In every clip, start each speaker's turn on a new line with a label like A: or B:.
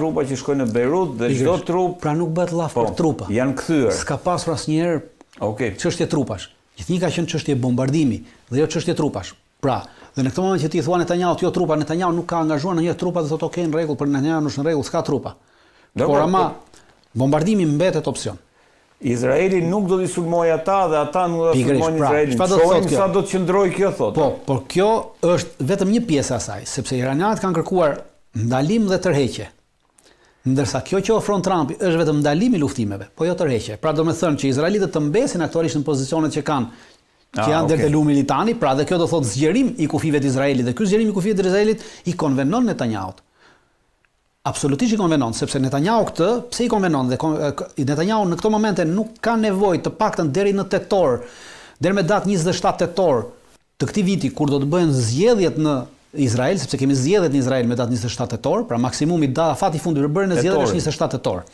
A: trupa që shkojnë në Beirut dhe çdo trup...
B: Pra nuk bëhet llaf për trupa.
A: Janë kthyer.
B: S'ka pasur asnjëherë çështje trupash. Gjithnjë ka qenë çështje bombardimi dhe jo çështje trupash. Pra, dhe në këtë moment që ti thua Netanyahu, jo trupa, Netanyahu nuk ka angazhuar në një trupa dhe thotë okay, në rregull, për Netanyahu është në rregull, s'ka trupa. Por ama bombardimi mbetet opsion.
A: Izraeli nuk do t'i sulmojë ata dhe ata nuk do t'i sulmojnë Izraelin. Shohim sa do të qëndrojë kjo thotë.
B: Po, por kjo është vetëm një pjesë e asaj, sepse iranianët kanë kërkuar ndalim dhe tërheqje. Ndërsa kjo që ofron Trumpi është vetëm ndalimi i luftimeve, po jo tërheqje. Pra do të thënë që izraelitët të mbesin aktualisht në pozicionet që kanë, që janë deri te lumi litani, pra dhe kjo do thotë zgjerim i kufive të Izraelit dhe ky zgjerim i kufive të Izraelit i konvenon Netanyahut. Absolutisht i konvenon, sepse Netanyahu këtë, pse i konvenon dhe Netanyahu në këto momente nuk ka nevojë të paktën deri në tetor, deri me datë 27 tetor të këtij viti kur do të bëhen zgjedhjet në Izrael, sepse kemi zgjedhjet në Izrael me datë 27 tetor, pra maksimumi fati i fundit për bërjen e zgjedhjeve është 27 tetor.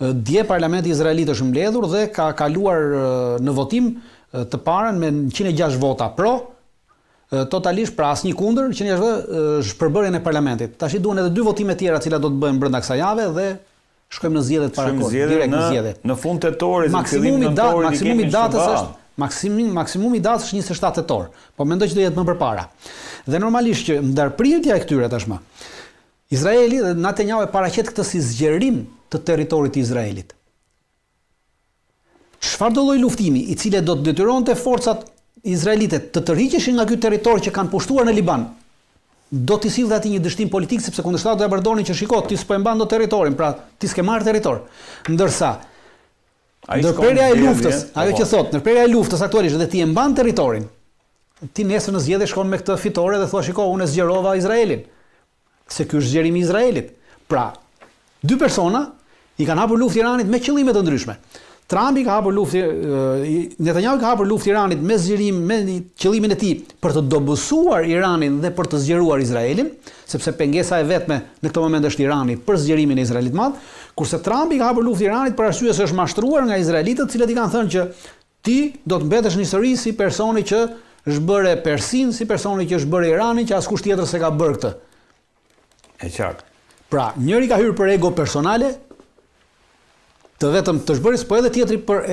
B: Dje parlamenti izraelit është mbledhur dhe ka kaluar në votim të parën me 106 vota pro, totalisht pra asnjë kundër, 106 është përbërjen e parlamentit. Tash duhen edhe 2 votime tjera të cilat do të bëhen brenda kësaj jave dhe shkojmë në zgjedhjet para kohë, direkt në zgjedhjet.
A: Në fund tetorit,
B: maksimumi i datës është maksimumi i datës është 27 tetor, po mendoj që do jetë më përpara. Dhe normalisht që ndarpritja e këtyre tashmë, Izraeli dhe Netanyahu e paraqet këtë si zgjerim të territorit të Izraelit. Çfarë do lloj luftimi, i cili do të detyronte forcat izraelite të tërhiqeshin nga ky territor që kanë pushtuar në Liban, do t'i sillte aty një dështim politik, sepse kundërshtatë do ja përdorin që shiko, ti s'po e mban dot territorin, pra ti s'ke marrë territor. Ndërsa ndërprerja e luftës, ajo që thotë, ndërprerja e luftës aktualisht dhe ti e mban territorin, ti nesër në zgjedhje shkon me këtë fitore dhe thua shiko, unë zgjerova Izraelin. Se ky është zgjerimi i Izraelit. Pra, 2 persona i kanë hapur luftë Iranit me qëllime të ndryshme. Trumpi ka hapur luftë, Netanyahu ka hapur luftë Iranit me zgjerim, me qëllimin e tij për të dobësuar Iranin dhe për të zgjeruar Izraelin, sepse pengesa e vetme në këtë moment është Irani për zgjerimin e Izraelit madh, kurse Trumpi ka hapur luftë Iranit për arsye se është mashtruar nga izraelitët, të cilët i kanë thënë që ti do të mbetesh në histori si personi që është bërë Persin, si personi që është bërë Iranin, që askush tjetër s'e ka bërë këtë.
A: E qartë.
B: Pra, njëri ka hyrë për ego personale, të vetëm të zhbëris, po edhe tjetri për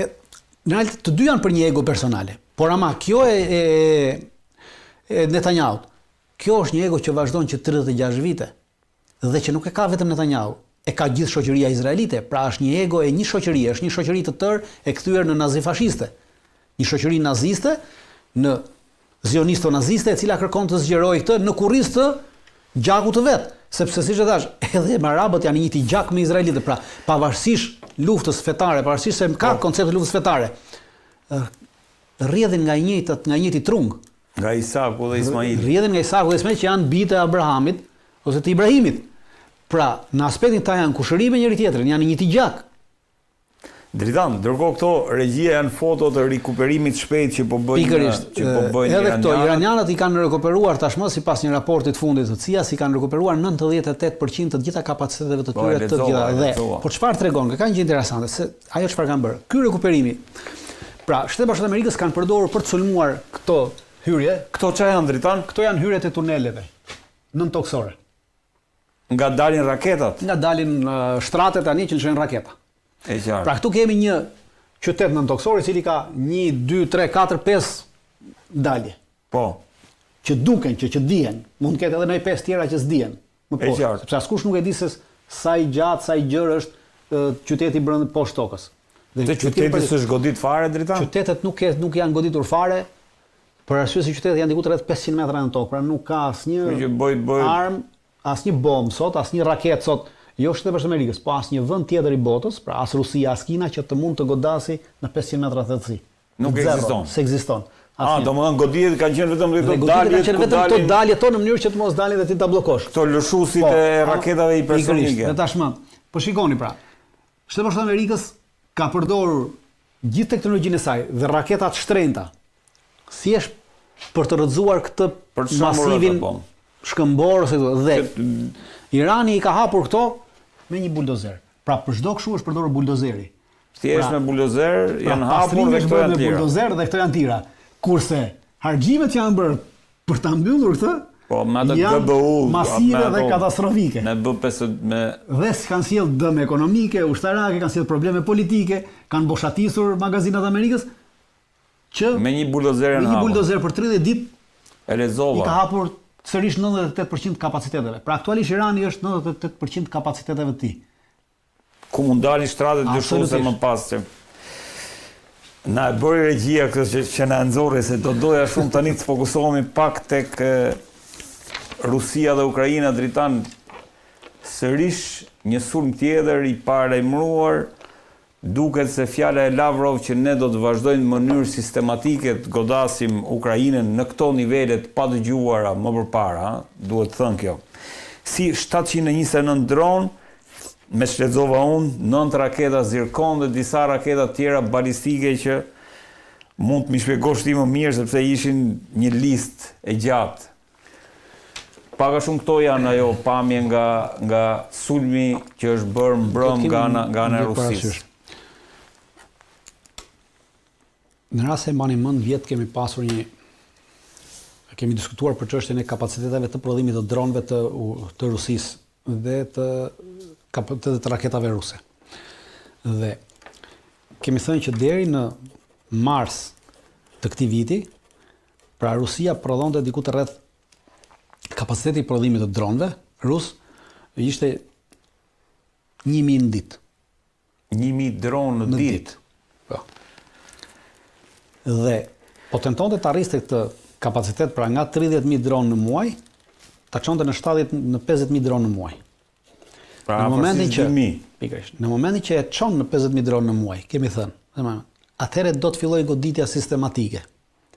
B: në realitet të dy janë për një ego personale. Por ama kjo e Netanyahut, kjo është një ego që vazhdon që 36 vite dhe që nuk e ka vetëm Netanyahu, e ka gjithë shoqëria izraelite, pra është një ego e një shoqërie, është një shoqëri të tërë e kthyer në nazifashiste. Një shoqëri naziste, në zionisto-naziste, e cila kërkon të zgjerojë këtë në kurriz të gjakut të vet, sepse siç e thash, edhe arabët janë njëti gjak me izraelitët, pra pavarësisht luftës fetare, pavarësisht se ka koncept të luftës fetare, rrjedhin nga njëjti trung.
A: Nga Isaku dhe Ismaili.
B: Rrjedhin nga Isaku dhe Ismaili që janë bijtë e Abrahamit ose të Ibrahimit. Pra, në aspektin ta janë kushërime njëri tjetrin, janë njëti gjak.
A: Dritan, ndërkohë këto regjia janë foto të rikuperimit shpejt që po bëjnë
B: edhe këto iranianët i kanë rikuperuar tashmë sipas një raporti të fundit të CIA-s i kanë rikuperuar 98% të gjitha kapaciteteve të tyre të gjitha dhe. Po çfarë tregon? Ka një gjë interesante se ajo çfarë kanë bërë. Ky rikuperimi. Pra, Shtetet Bashkuara të Amerikës kanë përdorur për të sulmuar këto hyrje.
A: Këto çfarë janë Dritan?
B: Këto janë hyrjet e tuneleve nëntoksore.
A: Nga dalin raketat?
B: Nga dalin shtratet tani që lëshojnë raketa. Pra këtu kemi një qytet nëntoksor i cili ka 1, 2, 3, 4, 5 dalje.
A: Po.
B: Që duken, që dihen. Mund të ketë edhe ndonjë 5 tjera që s'dihen. Më poshtë, sepse askush nuk e di se sa i gjatë, sa i gjerë është qyteti brenda poshtë tokës.
A: Dhe qyteti s'është godit fare Dritan?
B: Qytetet nuk janë goditur fare, për arsye se qytetet janë diku rreth 500 metra në tokë, pra nuk ka asnjë armë, asnjë bombë sot, asnjë raketë sot. Jo Shtetet Bashkuara të Amerikës, po asnjë vend tjetër i botës, pra as Rusia, as Kina që të mund të godasi në 500 metra thellësi.
A: Nuk ekziston.
B: S'ekziston.
A: Domethënë godijet kanë qenë vetëm
B: këto dalje tonë në mënyrë që të mos dalin dhe ti ta bllokosh.
A: Këto lëshuesit e raketave hipersonike.
B: Dhe tashmë, po shikoni pra. Shtetet Bashkuara të Amerikës ka përdorur gjithë teknologjinë e saj dhe raketat shtrenjta. Thjesht për të rrëzuar këtë masivin shkëmbor ose dhe Irani i ka hapur këto me një buldozer. Pra për çdo kështu është përdorur buldozeri.
A: Thjesht me buldozer janë hapur dhe këto janë tjera.
B: Buldozer dhe këto janë tjera. Kurse harxhimet që janë bërë për ta mbyllur këtë janë masive dhe katastrofike.
A: Dhe
B: kanë sjellë dëm ekonomike, ushtarake, kanë sjellë probleme politike, kanë boshatisur magazinat Amerikës që
A: me një buldozer
B: për 30 ditë
A: i
B: ka hapur sërish 98% kapaciteteve. Pra aktualisht Irani është 98% kapaciteteve të tij.
A: Ku mund dalin shtratet dyshuese më pas që na e bëri regjia këtë që na nxorri se do doja shumë tani të fokusohemi pak tek Rusia dhe Ukraina dritan sërish një sulm tjetër i paremruar. Duket se fjala e Lavrov që ne do të vazhdojmë në mënyrë sistematike të godasim Ukrainën në këto nivelet pa dëgjuara më përpara, duhet thënë kjo. Si 729 dron, me shlexova unë, 9 raketa Zirkon dhe disa raketa tjera balistike që mund të më shpjegosh ti më mirë sepse ishin një listë e gjatë. Paka shumë këto janë ajo pamje nga sulmi që është bërë mbrëm nga ana e Rusisë.
B: Në rast se mbani mend vjet kemi diskutuar për çështjen e kapaciteteve të prodhimit të dronëve të Rusisë dhe të raketave ruse. Dhe kemi thënë që deri në mars të këtij viti, pra Rusia prodhonte diku të rreth kapaciteti i prodhimit të dronëve rus ishte 1000 në ditë.
A: 1000 dronë në ditë.
B: Po. Dhe po tentonte të arriste këtë kapacitet pra nga 30.000 dronë në muaj, ta çonte në 50.000 dronë në muaj.
A: Pra
B: në momentin që e çon në 50.000 dronë në muaj, kemi thënë, atëherë do të fillojë goditja sistematike.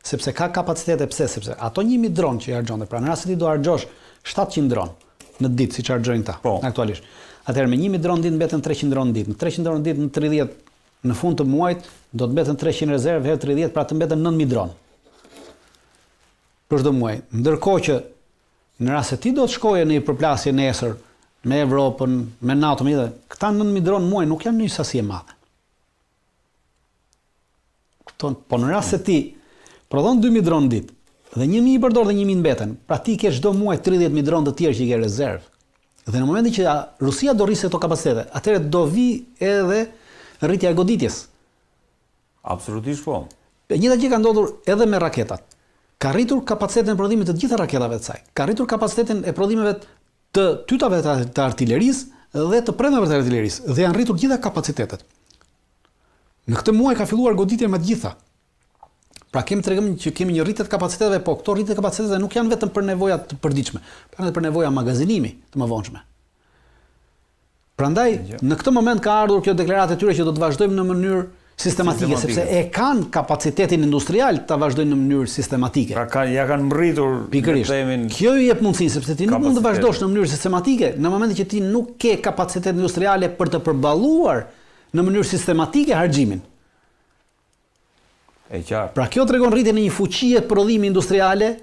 B: Sepse ka kapacitete, sepse ato 1000 dronë që i harxhonte, pra në rast se ti do harxhosh 700 dronë në ditë siç harxhojnë ta aktualisht. Atëherë me 1000 dronë në ditë mbeten 300 dronë në ditë. Në 300 dronë në ditë në 30 në fund të muajit do të mbeten 300 rezervë herë 30, pra të mbeten 9000 dronë. Për çdo muaj. Ndërkohë që në rast se ti do të shkoje në një përplasje nesër me Evropën, me NATO, këta 9000 dronë muaj nuk janë një sasi e madhe. Po në rast se ti prodhon 2000 dronë në ditë dhe 1000 i përdor dhe 1000 mbeten, pra ti ke çdo muaj 30.000 dronë të tjerë që i ke rezervë. Dhe në momentin që Rusia do rrisë këto kapacitete, atëherë do vi edhe rritja e goditjes.
A: Absolutisht po.
B: E njëjta gjë ka ndodhur edhe me raketat. Ka rritur kapacitetin e prodhimit të gjitha raketave të saj. Ka rritur kapacitetin e prodhimeve të tytave të artillerisë dhe të premave të artillerisë dhe janë rritur gjitha kapacitetet. Në këtë muaj ka filluar goditja me të gjitha. Pra kemi tregëm që kemi një rritje të kapaciteteve, po këto rritje të kapaciteteve nuk janë vetëm për nevoja të përditshme, por edhe për nevoja magazinimi të mëvonshme. Prandaj në këtë moment ka ardhur kjo deklaratë e tyre që do të vazhdojmë në mënyrë sistematike, sepse e kanë kapacitetin industrial ta vazhdojnë në mënyrë sistematike.
A: Pra ja kanë mbritur
B: temin. Kjo i jep mundësinë sepse ti nuk mund të vazhdosh në mënyrë sistematike në momentin që ti nuk ke kapacitet industriale për të përballuar në mënyrë sistematike harxhimin.
A: E qartë.
B: Pra kjo tregon rritjen e një fuqie prodhimi industriale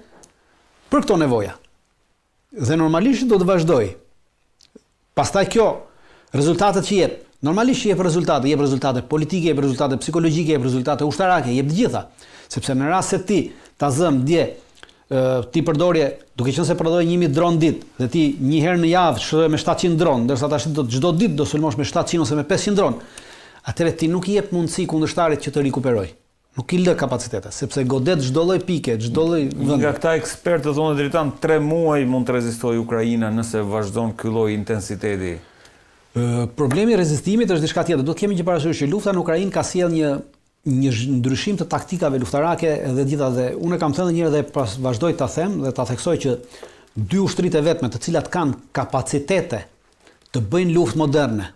B: për këto nevoja. Dhe normalisht do të vazhdoj. Pastaj kjo rezultatet që jep, normalisht jep rezultate politike, jep rezultate psikologjike, jep rezultate ushtarake, jep të gjitha. Sepse në rast se ti ta zëm dje ti përdorje, duke qenë se përdorje 1000 dronë ditë dhe ti një herë në javë shëroje me 700 dronë, ndërsa tash çdo ditë do sulmosh me 700 ose me 500 dronë, atëherë ti nuk i jep mundësi kundërshtarit që të rikuperojë. Nuk i lë kapacitete, sepse godet çdo lloj pike, çdo lloj vend.
A: Nga këta ekspertë thonë drejtan 3 muaj mund të rezistojë Ukraina nëse vazhdon ky lloj intensiteti.
B: Problemi i rezistimit është diçka tjetër. Do të kemi që parasysh që lufta në Ukrainë ka sjellë një ndryshim të taktikave luftarake dhe gjitha dhe unë kam thënë një herë dhe pas vazhdoj ta them dhe ta theksoj që dy ushtritë vetme të cilat kanë kapacitete të bëjnë luftë moderne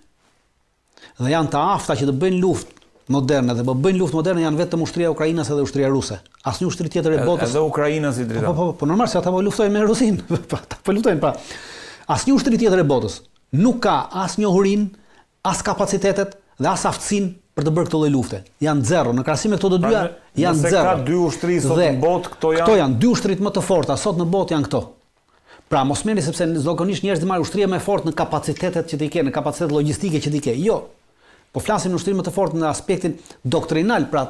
B: dhe janë të afta që të bëjnë luftë moderne dhe bëjnë luftë moderne janë vetëm ushtria e Ukrainës dhe ushtria ruse. Asnjë ushtri tjetër e botës.
A: Edhe Ukraina si drejta.
B: Po normal se ata po luftojnë me Rusinë. Po luftojnë pra. Asnjë ushtri tjetër e botës nuk ka as njohurinë, as kapacitetet dhe as aftësinë për të bërë këtë lloj lufte. Janë zero. Në krahasim me këto të dyja janë zero.
A: Ka dy ushtri sot në botë,
B: këto janë dy ushtrit më të forta sot në botë janë këto. Pra mos merrni sepse zakonisht njerëzit marrin ushtria më e fortë në kapacitetet që ti ke, në kapacitet logjistike që ti ke. Jo. Po flasim në ushtrim më të fortë në aspektin doktrinal, pra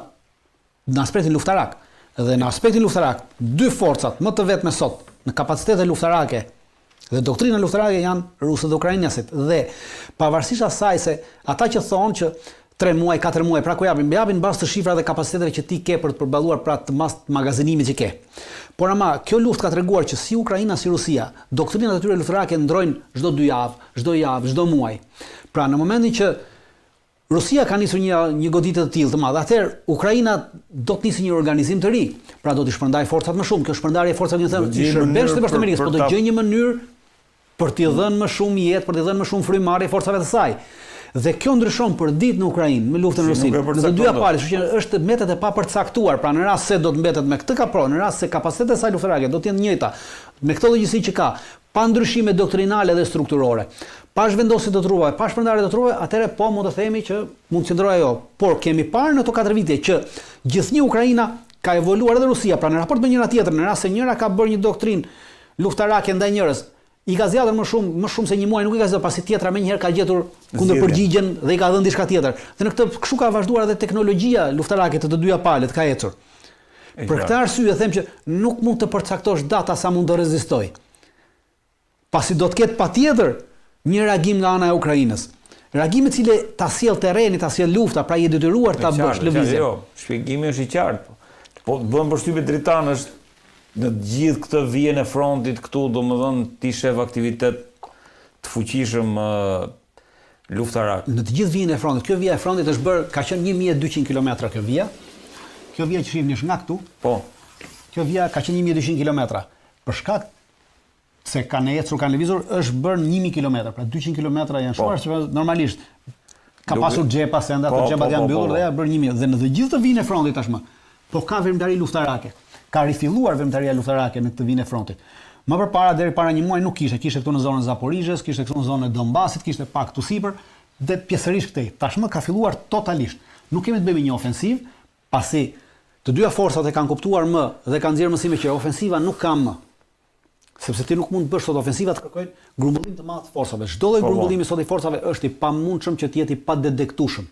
B: në aspektin luftarak. Dhe në aspektin luftarak, dy forcat më të vetme sot në kapacitete luftarake dhe doktrina luftarake janë rusët dhe ukrainasit. Dhe pavarësisht asaj se ata që thonë që 3 muaj, 4 muaj, pra ku japin bazë të shifrave dhe kapaciteteve që ti ke për të përballuar pra të magazinimit që ke. Por ama, kjo luftë ka treguar që si Ukraina si Rusia, doktrinat e tyre luftarake ndrojnë çdo 2 javë, çdo muaj. Pra në momentin që Rusia ka nisur një goditje të tillë të madhe, atëherë Ukraina do të nisë një organizim të ri. Pra do të shpërndajë forcat më shumë. Kjo shpërndarje e forcave i shërbesh të bashkë Amerikës, po do të gjejë një mënyrë për t'i dhënë më shumë jetë, për t'i dhënë më shumë frymarrje forcave të saj. Dhe kjo ndryshon për ditë në Ukrainë me luftën në Rusi. Në të dyja palët, kështu që është mbetet e papërcaktuar, pra në rast se do të mbetet me këtë kapro, në rast se kapacitetet e saj luftarake do të jenë të njëjta, me këtë llogjësi që ka, pa ndryshime doktrinale dhe strukturore, pa zhvendosje të trupave, pa shpërndarje të trupave, atëherë po mund të themi që mund të qëndrojë ajo. Por kemi parë në këto 4 vite që gjithnjë Ukraina ka evoluar edhe Rusia, pra në raport me njëra tjetrën, në rast se njëra ka bërë një doktrinë luftarake ndaj njërës, i ka zgjatur më shumë se një muaj, nuk i ka zgjatur, pasi tjetra menjëherë ka gjetur kundërpërgjigjen dhe i ka dhënë diçka tjetër. Dhe në këtë kështu ka vazhduar edhe teknologjia luftarake të dyja palët ka ecur. Për këtë arsye them që nuk mund të përcaktosh data sa mund të rezistoj. Pasi do të ketë patjetër një reagim nga ana e Ukrainës. Reagimi i cili ta sjell terreni, ta sjell lufta, pra i detyruar ta bësh lëvizje.
A: Jo, shpjegimi është i qartë. Po bën përshtypje Dritan është në gjithë këtë vijën e frontit këtu, domethënë ti shef aktivitet të fuqishëm luftarak.
B: Në të gjithë vijën e frontit, kjo vija e frontit është bërë, ka qenë 1200 kilometra kjo vija. Kjo vija që shihni është nga këtu.
A: Po.
B: Kjo vija ka qenë 1200 kilometra. Për shkak se kanë ecur, kanë lëvizur, është bërë 1000 kilometra, pra 200 kilometra janë shkuar, sepse normalisht ka pasur xhepa se enda ato xhepat janë mbyllur dhe ja bërë 1000 dhe në të gjithë të vijën e frontit tashmë. Po ka veprimtari luftarake. Ka rifilluar veprimtaria luftarake në këtë vijën e frontit. Më përpara deri para një muaji nuk kishte këtu në zonën e Zaporizhës, kishte këtu në zonën e Donbasit, kishte pak këtu sipër dhe pjesërisht këtej. Tashmë ka filluar totalisht. Nuk kemi të bëjmë një ofensiv, pasi të dyja forcat e kanë kuptuar më dhe kanë nxjerrë mësime që ofensiva nuk ka më. Sepse ti nuk mund të bësh sot ofensiva të kërkojnë grumbullim të madh të forcave. Çdo lloj grumbullimi sot i forcave është i pamundshëm që të jetë i padetektueshëm.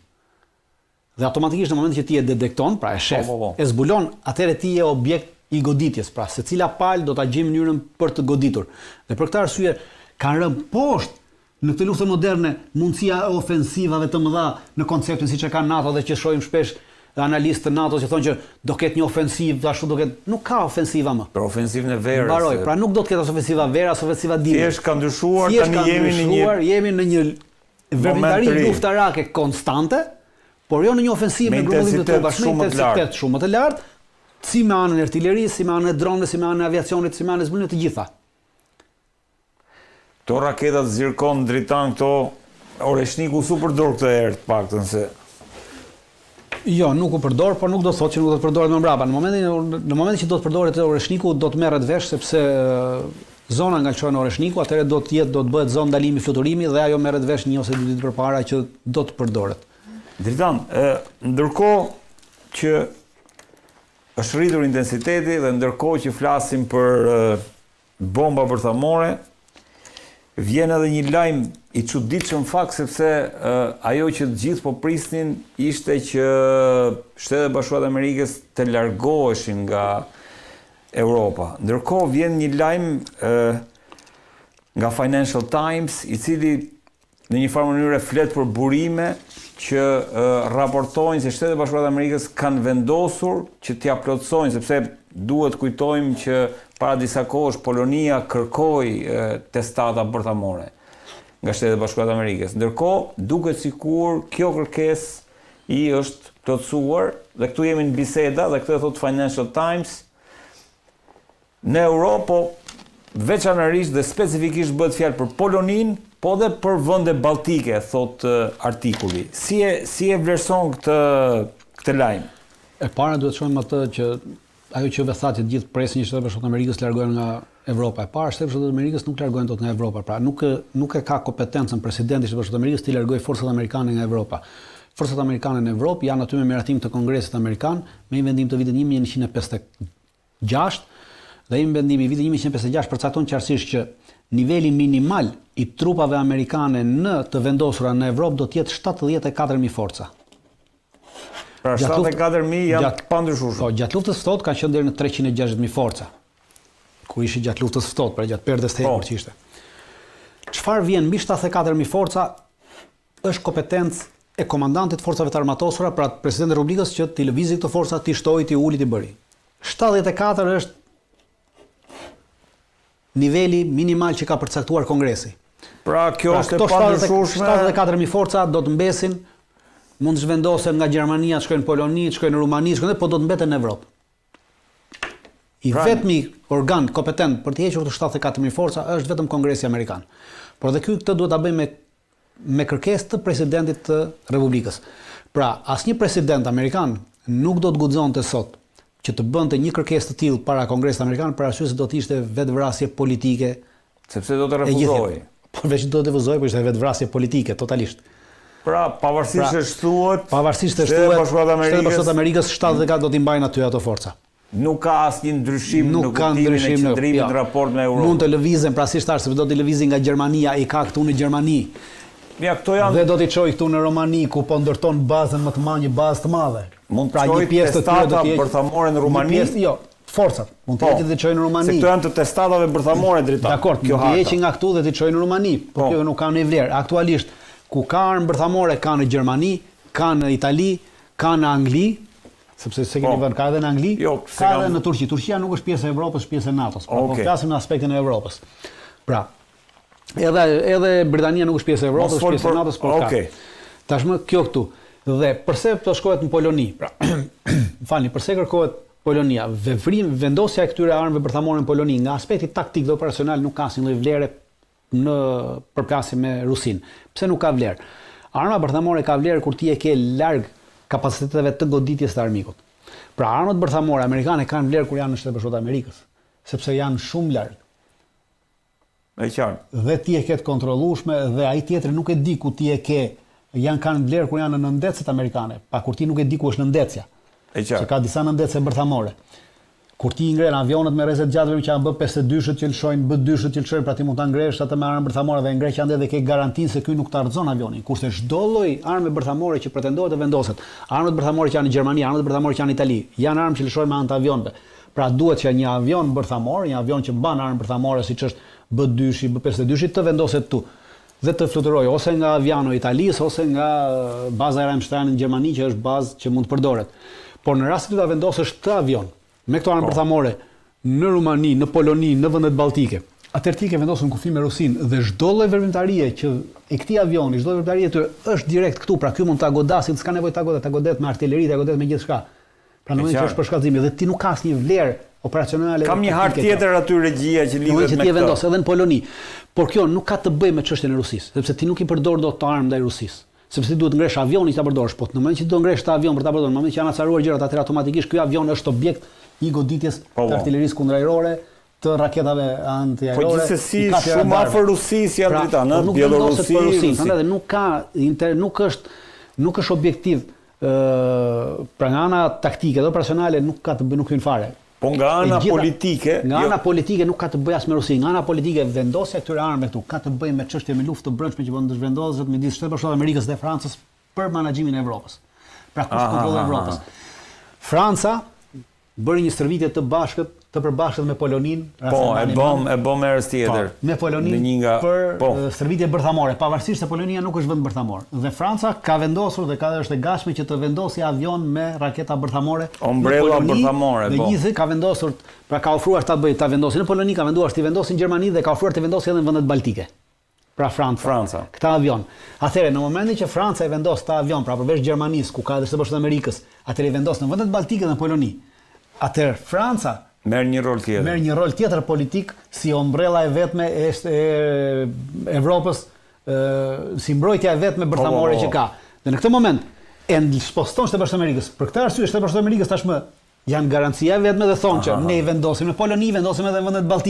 B: Dhe automatikisht në momentin që ti e detekton, pra e shef, e zbulon, atëherë ti je objekt i goditjes, pra secila palë do ta gjejë mënyrën për të goditur. Dhe për këtë arsye kanë rënë poshtë në këtë luftë moderne mundësia e ofensivave të mëdha në konceptin siç e ka NATO dhe që shohim shpesh analistë të NATO që thonë që do ketë një ofensivë, ashtu do ketë, nuk ka ofensiva më.
A: Për ofensivën e verës.
B: Mbaroj, pra nuk do të ketë as ofensiva vera, as ofensiva dimër.
A: Thjesht ka ndryshuar, tani
B: jemi në një veprimtari luftarake konstante. Por jo në një ofensivë me grumbullim të trupash, me intensitet shumë më të lartë, si me anën e artillerisë, si me anën e dronëve, si me anën e aviacionit, si me anën e zbullimit të gjitha.
A: Këto raketat Zirkon, Dritan, këto Oreshniku su përdor këtë herë të paktën se.
B: Jo, nuk u përdor, por nuk do të thotë që nuk do të përdoret më mbrapa. Në momentin që do të përdoret Oreshniku, do të merret vesh sepse zona nga çon Oreshniku, atëherë do të bëhet zonë ndalimi fluturimi dhe ajo merret vesh një ose dy ditë përpara që do të përdoret.
A: Dritan, ndërkohë që është rritur intensiteti dhe ndërkohë që flasim për bomba bërthamore, vjen edhe një lajm i çuditshëm fakt sepse ajo që të gjithë po prisnin ishte që Shtetet e Bashkuara të Amerikës të largoheshin nga Europa. Ndërkohë vjen një lajm nga Financial Times i cili në një farë mënyrë flet për burime që raportojnë se Shtetet e Bashkuara të Amerikës kanë vendosur që t'ia plotësojnë, sepse duhet kujtojmë që para disa kohësh Polonia kërkoi testata bërthamore nga Shtetet e Bashkuara të Amerikës. Ndërkohë, duket sikur kjo kërkesë i është plotësuar dhe këtu jemi në biseda dhe këtë e thot Financial Times. Në Europë, veçanërisht dhe specifikisht bëhet fjalë për Poloninë, po dhe për vende balltike, thot artikulli. Si e vlerëson këtë lajm?
B: E para duhet të shohim atë që ajo që vethat të gjithë presin që Shtetet e Bashkuara të Amerikës largohen nga Evropa. E para, Shtetet e Bashkuara të Amerikës nuk largohen dot nga Evropa, pra nuk e ka kompetencën presidenti i Shtetit Bashkuara të Amerikës të largojë forcat amerikane nga Evropa. Forcat amerikane në Evropë janë aty me miratim të Kongresit amerikan, me një vendim të vitit 1956 dhe një vendim i vitit 1956 përcakton qartësisht që niveli minimal i trupave amerikane në të vendosura në Evropë do të jetë 74.000 forca.
A: Pra 74.000 janë pa ndryshuar.
B: Po, gjatë luftës ftohtë ka qenë deri në 360.000 forca. ku ishi gjatë luftës ftohtë, pra gjatë perdes të hekur që ishte. Çfarë vjen mbi 74.000 forca është kompetencë e komandantit forcave të armatosura, pra presidentit e Republikës që t'i lëvizi këto forca, t'i shtoi, t'i uli, t'i bëri. 74 është niveli minimal që ka përcaktuar Kongresi.
A: Pra kjo është e pandryshueshme.
B: 74.000 forca do të mbesin, mund të zhvendosen nga Gjermania, të shkojnë në Poloni, të shkojnë në Rumani, po do të mbeten në Evropë. Vetmi organ kompetent për të hequr këto 74.000 forca është vetëm Kongresi Amerikan. Por dhe këtë duhet ta bëjmë me kërkesë të presidentit të Republikës. Pra, asnjë president amerikan nuk do të guxonte sot që të bënte një kërkesë të tillë para Kongresit amerikan për arsye se do të ishte vetvrasje politike,
A: sepse do të refuzojë.
B: Po veç do të refuzojë, por ishte vetvrasje politike totalisht.
A: Pra, pavarësisht se shtuhet,
B: Shtetet Bashkuara të Amerikës 74 do t'i mbajnë aty ato forca.
A: Nuk ka asnjë ndryshim në kuptimin e qëndrimit në raport me Europën.
B: Mund të lëvizën, pra si thash, sepse do t'i lëvizin nga Gjermania, i ka këtu në Gjermani.
A: Ja, këto janë.
B: Dhe do t'i çojë këtu në Romani ku po ndërton bazën më të madhe, një bazë të madhe.
A: Mund të çojë pjesë të testata bërthamore në Rumani.
B: Jo, forcat. Mund të heqë dhe t'çojë në Rumani.
A: Se këto janë të testatave bërthamore drejt.
B: Dakor, kjo heqë nga këtu dhe t'i çojë në Rumani, por kjo nuk ka në vlerë. Aktualisht ku ka armë bërthamore ka në Gjermani, ka në Itali, ka në Angli. Sepse se keni vënë ka edhe në Angli, ka edhe në Turqi. Turqia nuk është pjesë e Evropës, është pjesë e NATO-s. Po flasim në aspektin e Evropës. Pra, edhe Britania nuk është pjesë e Evropës, është pjesë e NATO-s, por ka. Tashmë kjo këtu. Dhe pse të shkohet në Poloni? Pra, pse kërkohet Polonia? Vendosja e këtyre armëve bërthamore në Poloni nga aspekti taktik dhe operacional nuk ka asnjë lloj vlere në përplasje me Rusinë. Pse nuk ka vlerë? Arma bërthamore ka vlerë kur ti e ke larg kapaciteteve të goditjes të armikut. Pra armët bërthamore amerikane kanë vlerë kur janë në Shtetet Bashkuara të Amerikës, sepse janë shumë larg.
A: E qartë.
B: Dhe ti e ke të kontrollueshme dhe ai tjetri nuk e di ku ti e ke. Kanë vlerë kur janë në nëndecet amerikane, pa kur ti nuk e di ku është nëndecja.
A: E qartë.
B: Se ka disa nëndece bërthamore. Kur ti ngren avionët me rrezet gjatëve që janë B-52-shët që lëshojnë, B-2-shët që lëshojnë, pra ti mund ta ngresh atë me armë bërthamore dhe ngresh ande dhe ke garantinë se ky nuk ta rrezon avionin. Kurse çdo lloj armë bërthamore që pretendohet të vendoset, armët bërthamore që janë në Gjermani, armët bërthamore që janë në Itali, janë armë që lëshojnë me anë të avionëve. Pra duhet që një avion bërthamor, një avion që mban armë bërthamore siç është B-2-shi, B-52-shi të vendoset tu dhe të fluturojë ose nga aviano i Italisë ose nga baza e Ramstein në Gjermani që është bazë që mund të përdoret. Por në rast se ta vendosësh të avion me këto armë bërthamore në Rumani, në Poloni, në vendet balltike, atëherë ti ke vendosur në kufi me Rusinë dhe çdo lloj veprimtarie që e këtij avioni, çdo veprimtarie aty është direkt këtu, pra ky mund ta godasë, s'ka nevojë ta godet me artilleri, ta godet me gjithçka. Pra në moment që është për shkallëzim dhe ti nuk ka asnjë vlerë operacionale.
A: Kam një hartë tjetër aty regjia që lidhet me këtë.
B: Ti e vendos edhe në Poloni. Por kjo nuk ka të bëjë me çështjen e Rusisë, sepse ti nuk i përdor dot të armë ndaj Rusisë. Sepse ti duhet ngresh avionin që ta përdorësh, po në moment që do ngresh të avion për ta përdorur, në moment që janë acaruar gjërat, atëherë automatikisht ky avion është objekt i goditjes të artillerisë kundërajrore, të raketave antiaerore.
A: Po gjithsesi shumë afër Rusisë janë drejtanë, në Bielorusi.
B: Prandaj nuk është objektiv pra nga ana taktike dhe operacionale nuk ka të bëjë nuk hyn fare.
A: Po nga ana politike,
B: politike nuk ka të bëjë as me Rusinë. Nga ana politike vendosja këtyre armëve këtu ka të bëjë me çështje me luftë të brendshme që po ndërvendoset midis Shtetit Bashkuar të Amerikës dhe Francës për menaxhimin e Evropës. Pra kush kontrollon Evropës? Franca bëri një stërvitje të përbashkët me Polonin.
A: Po, e bëm herës tjetër.
B: Me Polonin për stërvitje bërthamore, pavarësisht se Polonia nuk është vend bërthamor. Dhe Franca ka vendosur dhe është e gatshme që të vendosë avion me raketa bërthamore.
A: Ombrella bërthamore, po.
B: Dhe gjithë ka vendosur, pra ka ofruar ta vendosin në Poloni, ka vendosur të vendosin në Gjermani dhe ka ofruar të vendosin edhe në vendet baltike. Pra Franca. Këta avion. Atëherë në momentin që Franca i vendos ta avion, pra përveç Gjermanisë, ku ka edhe Shtetet Bashkuara të Amerikës, atëherë i vendos në vendet baltike dhe në Poloni. Atëherë Franca
A: merr një rol tjetër
B: politik si ombrella e vetme e Evropës, si mbrojtja e vetme bërthamore që ka. Dhe në këtë moment e poston Shtetet Bashkuara të Amerikës. Për këtë arsye Shtetet Bashkuara të Amerikës tashmë janë garancia e vetme dhe thonë që ne i vendosim në Poloni, vendosim edhe në vendet balltike.